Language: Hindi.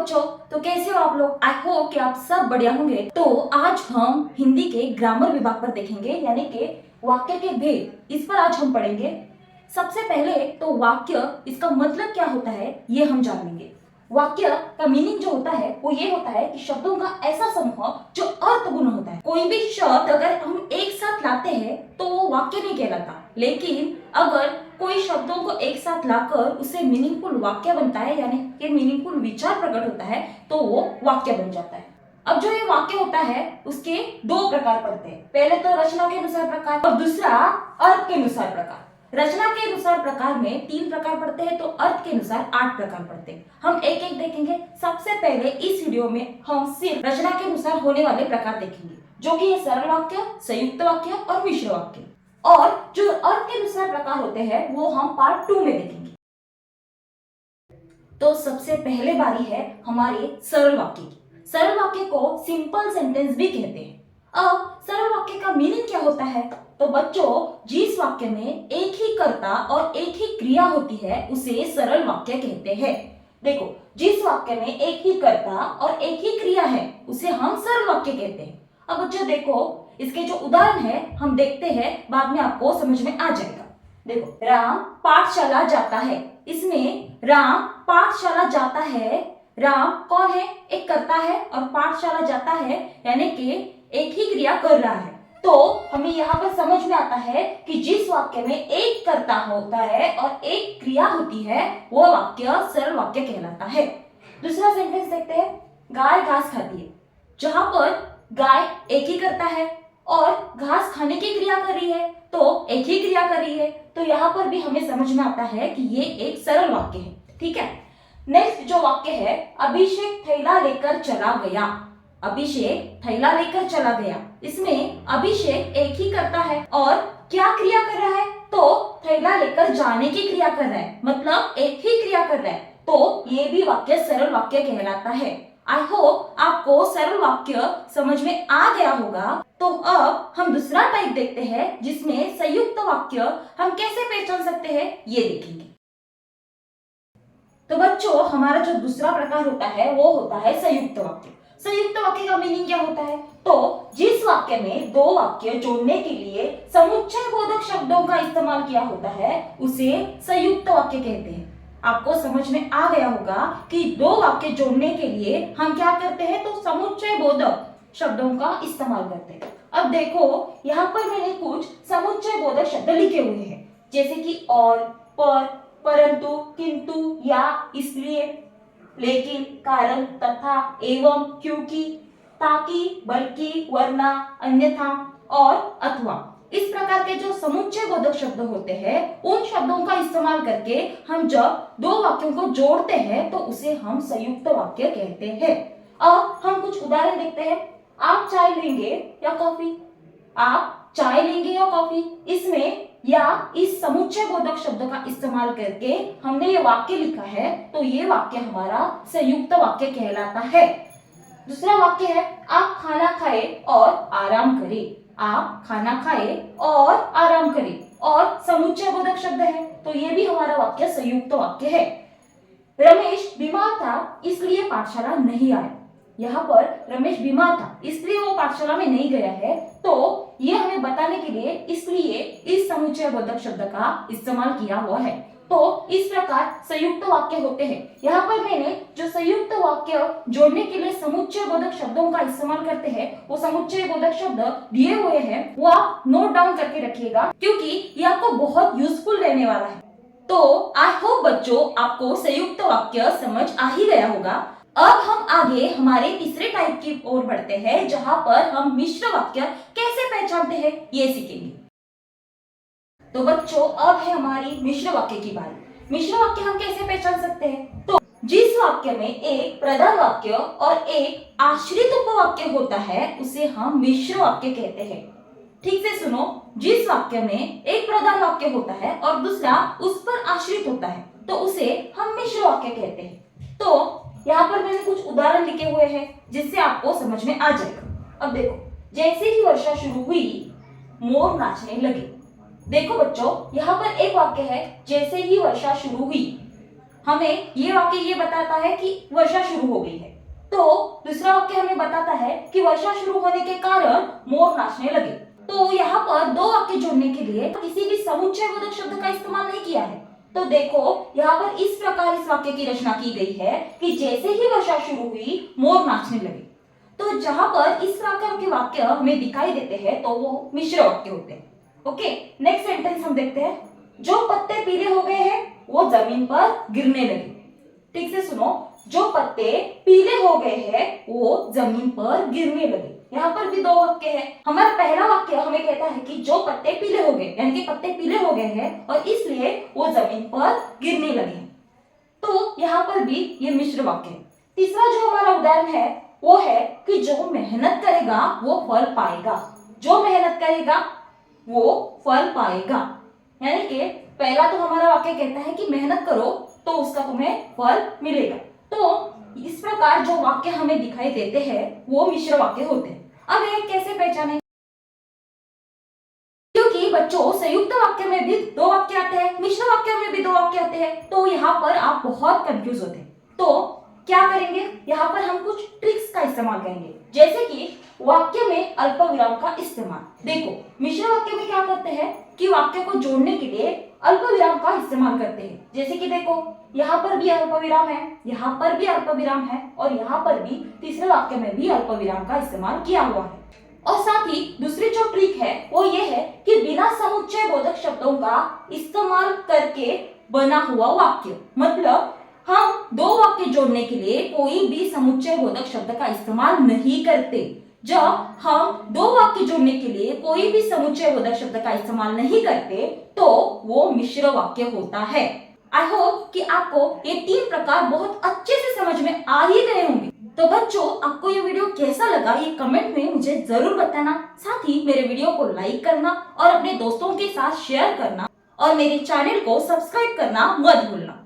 बच्चों, तो कैसे हो आप लोग। आई होप कि आप सब बढ़िया होंगे। तो आज हम हिंदी के ग्रामर विभाग पर देखेंगे, यानी कि वाक्य के भेद, इस पर आज हम पढ़ेंगे। सबसे पहले तो वाक्य, इसका मतलब क्या होता है ये हम जानेंगे। वाक्य का मीनिंग जो होता है वो ये होता है कि शब्दों का ऐसा समूह जो अर्थपूर्ण होता है। कोई भी शब्द अगर हम एक साथ लाते हैं तो वो वाक्य नहीं कहलाता, लेकिन अगर कोई शब्दों को एक साथ लाकर उससे मीनिंगफुल वाक्य बनता है, यानी कि मीनिंगफुल विचार प्रकट होता है, तो वो वाक्य बन जाता है। अब जो ये वाक्य होता है उसके दो प्रकार पड़ते हैं। पहले तो रचना के अनुसार प्रकार और दूसरा अर्थ के अनुसार प्रकार। रचना के अनुसार प्रकार में 3 प्रकार पड़ते हैं, तो अर्थ के अनुसार 8 प्रकार पड़ते हैं। हम एक एक देखेंगे। सबसे पहले इस वीडियो में हम सिर्फ रचना के अनुसार होने वाले प्रकार देखेंगे, जो कि है सरल वाक्य, संयुक्त वाक्य और मिश्र वाक्य। और जो अर्थ के अनुसार प्रकार होते हैं वो हम पार्ट 2 में देखेंगे। तो सबसे पहले बारी है हमारे सरल वाक्य की। सरल वाक्य को सिंपल सेंटेंस भी कहते हैं। अब सरल वाक्य का मीनिंग क्या होता है? तो बच्चों, जिस वाक्य में एक ही कर्ता और एक ही क्रिया होती है उसे सरल वाक्य कहते हैं। देखो, जिस वाक्य में एक ही कर्ता और एक ही क्रिया है उसे हम सरल वाक्य कहते हैं। अब बच्चों देखो, इसके जो उदाहरण है हम देखते हैं, बाद में आपको समझ में आ जाएगा। देखो, राम पाठशाला जाता है। इसमें राम पाठशाला जाता है, राम कौन है? एक कर्ता है, और पाठशाला जाता है यानी कि एक ही क्रिया कर रहा है। तो हमें यहाँ पर समझ में आता है कि जिस वाक्य में एक कर्ता होता है और एक क्रिया होती है वो वाक्य सरल वाक्य कहलाता है। दूसरा सेंटेंस देखते हैं। गाय घास खाती है। जहां पर गाय एक ही कर्ता है और घास खाने की क्रिया कर रही है, तो एक ही क्रिया कर रही है, तो यहाँ पर भी हमें समझ में आता है कि ये एक सरल वाक्य है। ठीक है। नेक्स्ट जो वाक्य है, अभिषेक थैला लेकर चला गया। अभिषेक थैला लेकर चला गया। इसमें अभिषेक एक ही करता है और क्या क्रिया कर रहा है? तो थैला लेकर जाने की क्रिया कर रहा है, मतलब एक ही क्रिया कर रहा है, तो ये भी वाक्य सरल वाक्य कहलाता है। आई होप आपको सरल वाक्य समझ में आ गया होगा। तो अब हम दूसरा टाइप देखते हैं, जिसमें संयुक्त वाक्य हम कैसे पहचान सकते हैं ये देखेंगे। तो बच्चों, हमारा जो दूसरा प्रकार होता है वो होता है संयुक्त वाक्य। संयुक्त वाक्य का मीनिंग क्या होता है? तो जिस वाक्य में दो वाक्य जोड़ने के लिए समुच्चय बोधक शब्दों का इस्तेमाल किया होता है उसे संयुक्त वाक्य कहते हैं। आपको समझ में आ गया होगा कि दो वाक्य जोड़ने के लिए हम क्या करते हैं? तो समुच्चय बोधक शब्दों का इस्तेमाल करते हैं। अब देखो, यहाँ पर मैंने कुछ समुच्चय बोधक शब्द लिखे हुए हैं, जैसे कि और, पर, परंतु, किंतु, या, इसलिए, लेकिन, कारण, तथा, एवं, क्योंकि, ताकि, बल्कि, वरना, अन्यथा और अथवा। इस प्रकार के जो समुच्चय बोधक शब्द होते हैं उन शब्दों का इस्तेमाल करके हम जब दो वाक्यों को जोड़ते हैं तो उसे हम संयुक्त वाक्य कहते हैं। अब हम कुछ उदाहरण देखते हैं। आप चाय लेंगे या कॉफी? आप चाय लेंगे या कॉफी? इसमें या इस समुच्चय बोधक शब्द का इस्तेमाल करके हमने ये वाक्य लिखा है, तो ये वाक्य हमारा संयुक्त वाक्य कहलाता है। दूसरा वाक्य है, आप खाना खाए और आराम करें। आप खाना खाए और आराम करें, और समुच्चय बोधक शब्द है, तो ये भी हमारा वाक्य संयुक्त वाक्य है। रमेश बीमार था इसलिए पाठशाला नहीं आया। यहाँ पर रमेश बीमार था इसलिए वो पाठशाला में नहीं गया है, तो ये हमें बताने के लिए इसलिए इस समुच्चय बोधक शब्द का इस्तेमाल किया हुआ है। तो इस प्रकार संयुक्त वाक्य होते हैं। यहाँ पर मैंने जो संयुक्त वाक्य जोड़ने के लिए समुच्चय बोधक शब्दों का इस्तेमाल करते हैं वो समुच्चय बोधक शब्द दिए हुए हैं, वो आप नोट डाउन करके रखिएगा, क्योंकि ये आपको बहुत यूजफुल रहने वाला है। तो आई होप बच्चों आपको संयुक्त वाक्य समझ आ ही गया होगा। अब हम आगे हमारे तीसरे टाइप की ओर बढ़ते हैं, जहां पर हम मिश्र वाक्य कैसे पहचानते हैं ये सीखेंगे। तो बच्चों, अब है हमारी मिश्र वाक्य की बारी। मिश्र वाक्य हम कैसे पहचान सकते हैं? तो जिस वाक्य में एक प्रधान वाक्य और एक आश्रित उपवाक्य होता है उसे हम मिश्र वाक्य कहते हैं। ठीक से सुनो, जिस वाक्य में एक प्रधान वाक्य होता है और दूसरा उस पर आश्रित होता है तो उसे हम मिश्र वाक्य कहते हैं। तो यहाँ पर मैंने कुछ उदाहरण लिखे हुए हैं जिससे आपको समझ में आ जाएगा। अब देखो, जैसे ही वर्षा शुरू हुई मोर नाचने लगे। देखो बच्चों, यहाँ पर एक वाक्य है, जैसे ही वर्षा शुरू हुई। हमें ये वाक्य ये बताता है कि वर्षा शुरू हो गई है। तो दूसरा वाक्य हमें बताता है कि वर्षा शुरू होने के कारण मोर नाचने लगे। तो यहाँ पर दो वाक्य जोड़ने के लिए किसी भी समुच्चयबोधक शब्द का इस्तेमाल नहीं किया है। तो देखो यहाँ पर इस प्रकार इस वाक्य की रचना की गई है कि जैसे ही वर्षा शुरू हुई मोर नाचने लगे। तो जहां पर इस प्रकार के वाक्य हमें दिखाई देते हैं तो वो मिश्र वाक्य होते हैं। ओके, नेक्स्ट सेंटेंस हम देखते हैं। जो पत्ते पीले हो गए हैं वो जमीन पर गिरने लगे। ठीक से सुनो, जो पत्ते पीले हो गए हैं वो जमीन पर गिरने लगे। यहाँ पर भी दो वाक्य है। हमारा पहला वाक्य हमें कहता है कि जो पत्ते पीले हो गए, यानी कि पत्ते पीले हो गए हैं और इसलिए वो जमीन पर गिरने लगे। तो यहाँ पर भी ये मिश्र वाक्य है। तीसरा जो हमारा उदाहरण है वो है कि जो मेहनत करेगा वो फल पाएगा। जो मेहनत करेगा वो फल पाएगा, यानी कि पहला तो हमारा वाक्य कहता है कि मेहनत करो तो उसका तुम्हें फल मिलेगा। तो इस प्रकार जो वाक्य हमें दिखाई देते हैं वो मिश्र वाक्य होते हैं। अब ये कैसे पहचाने? क्योंकि बच्चों संयुक्त वाक्य में भी दो वाक्य आते हैं, मिश्र वाक्य में भी दो वाक्य आते हैं, तो यहाँ पर आप बहुत कंफ्यूज होते हैं। तो क्या करेंगे, यहाँ पर हम कुछ ट्रिक्स का इस्तेमाल करेंगे, जैसे कि वाक्य में अल्पविराम का इस्तेमाल। देखो मिश्र वाक्य में क्या करते हैं कि वाक्य को जोड़ने के लिए अल्पविराम का इस्तेमाल करते हैं। जैसे कि देखो यहाँ पर भी अल्पविराम है, यहाँ पर भी अल्पविराम है और यहाँ पर भी तीसरे वाक्य में भी अल्पविराम का इस्तेमाल किया हुआ है। और साथ ही दूसरी जो ट्रिक है वो ये है कि बिना समुच्चय बोधक शब्दों का इस्तेमाल करके बना हुआ वाक्य, मतलब हम दो वाक्य जोड़ने के लिए कोई भी समुच्चय बोधक शब्द का इस्तेमाल नहीं करते। जब हम दो वाक्य जोड़ने के लिए कोई भी समुच्चय बोधक शब्द का इस्तेमाल नहीं करते तो वो मिश्र वाक्य होता है। आई होप कि आपको ये तीन प्रकार बहुत अच्छे से समझ में आ ही गए होंगे। तो बच्चों आपको ये वीडियो कैसा लगा ये कमेंट में मुझे जरूर बताना। साथ ही मेरे वीडियो को लाइक करना और अपने दोस्तों के साथ शेयर करना और मेरे चैनल को सब्सक्राइब करना मत भूलना।